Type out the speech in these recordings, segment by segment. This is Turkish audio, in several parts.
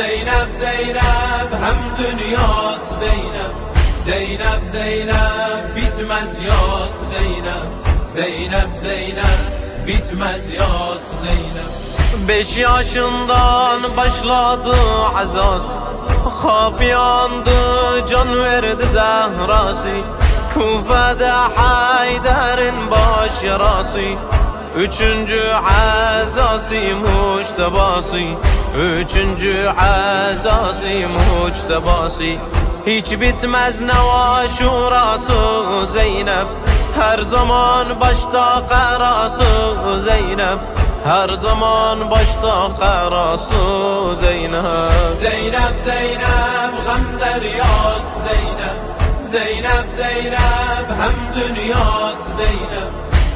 Zeynep Zeynep hem dünya Zeynep. Zeynep Zeynep bitmez yaz Zeynep. Zeynep Zeynep bitmez yaz Zeynep. 5 yaşından başladı azas, Hap yandı can verdi Zehrası. Kufede Haydar'ın baş yarası, 3. azası muştebası. 3. azası muştebası. Hiç bitmez neva şurası Zeynep. Her zaman başta karası Zeynep. Her zaman başta karası Zeynep. Zeynep Zeynep gam deryas Zeynep. Zeynep Zeynep hem dünya Zeynep.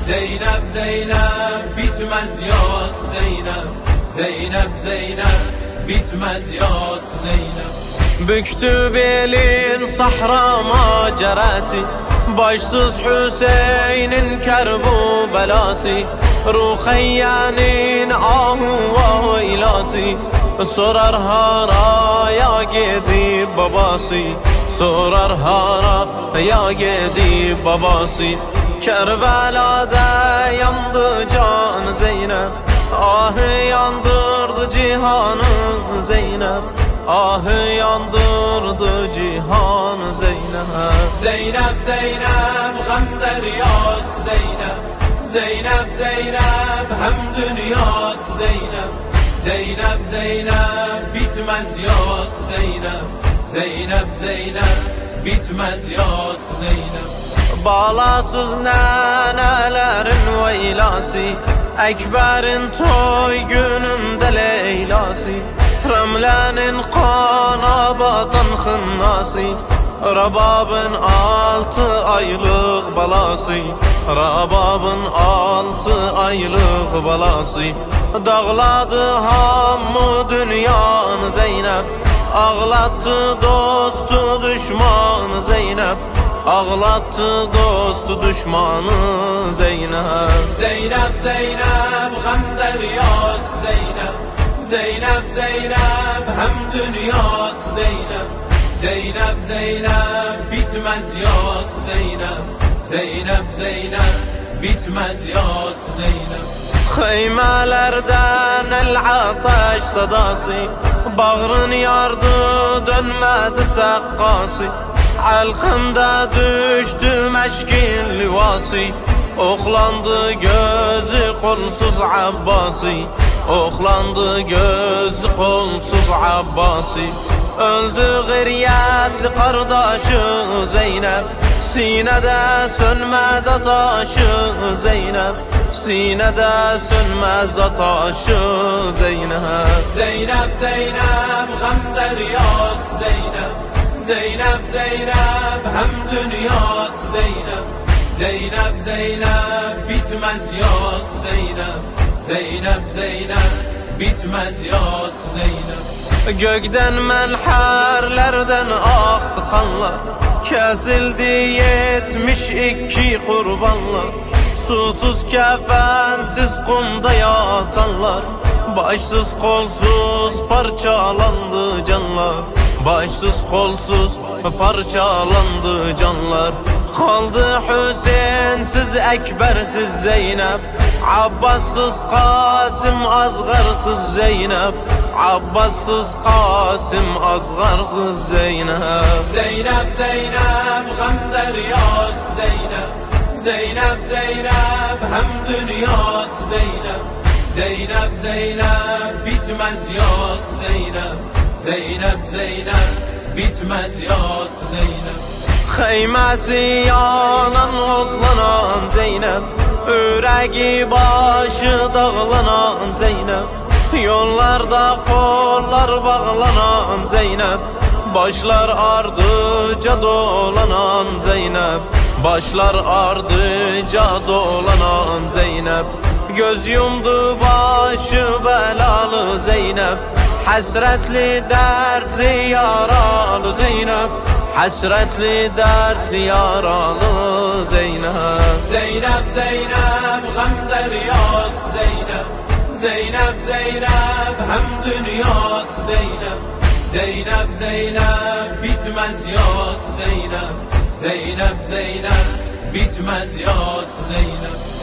Zeynep Zeynep bitmez yaz Zeynep. Zeynep Zeynep bitmez yaz Zeynep. Büktü belin sahra macerası, başsız Hüseyin'in kerbu belası. Ruhayyan'ın ahu ve ilası, sorar haraya gidip babası. Sorar haraya gidip babası. Kerbela'da yandı can Zeynep, ahı yandırdı cihanı Zeynep. Ahı yandırdı cihan Zeynep. Zeynep Zeynep gam deryas Zeynep. Zeynep Zeynep hem dünya Zeynep. Zeynep Zeynep bitmez yaz Zeynep. Zeynep Zeynep bitmez yaz Zeynep. Balasız nenelerin veylası, Ekber'in toy gününde leylası. Remlenin kana batan hınnası, Rababın 6 aylık balası. Rababın 6 aylık balası. Dağladı hamı dünyanı Zeynep. Ağlattı dostu düşmanı Zeynep. Ağlattı dostu düşmanı Zeynep. Zeynep Zeynep gam deryas Zeynep. Zeynep Zeynep hem dünya Zeynep. Zeynep Zeynep bitmez yaz Zeynep. Zeynep Zeynep bitmez yaz Zeynep. Heymelerden el ateş sadası, bağrın yardı dönmedi sakkası. Halkımda düştü meşkin livası, oklandı gözü kolsuz Abbası. Oklandı gözü kolsuz Abbası. Öldü gıryetli kardeşi Zeynep. Sinede sönmez ataşı Zeynep. Sinede sönmez ataşı Zeynep. Zeynep Zeynep gam deryas Zeynep. Zeynep Zeynep hem dünya Zeynep. Zeynep Zeynep bitmez yaz Zeynep. Zeynep Zeynep bitmez yaz Zeynep. Gökten menherlerden aktı kanlar, kesildi 72 kurbanlar. Susuz kefensiz kumda yatanlar, başsız kolsuz parçalandı canlar. Başsız kolsuz parçalandı canlar. Kaldı Hüseyinsiz Ekbersiz Zeynep. Abbassız Kasım Asgarsız Zeynep. Abbassız Kasım Asgarsız Zeynep. Zeynep Zeynep gam deryas Zeynep. Zeynep Zeynep hem dünya Zeynep. Zeynep Zeynep bitmez yaz Zeynep. Zeynep Zeynep bitmez yaz Zeynep. Heymesi yanan otlanan Zeynep. Yüreği başı dağlanan Zeynep. Yollarda kollar bağlanan Zeynep. Başlar ardıca dolanan Zeynep. Başlar ardıca dolanan Zeynep. Göz yumdu başı belalı Zeynep. Hasretli dertli yaralı Zeynep. Hasretli dertli yaralı Zeynep. Zeynep Zeynep gam deryas Zeynep. Zeynep Zeynep hem dünya Zeynep. Zeynep Zeynep bitmez yaz Zeynep Zeynep Zeynep bitmez yaz Zeynep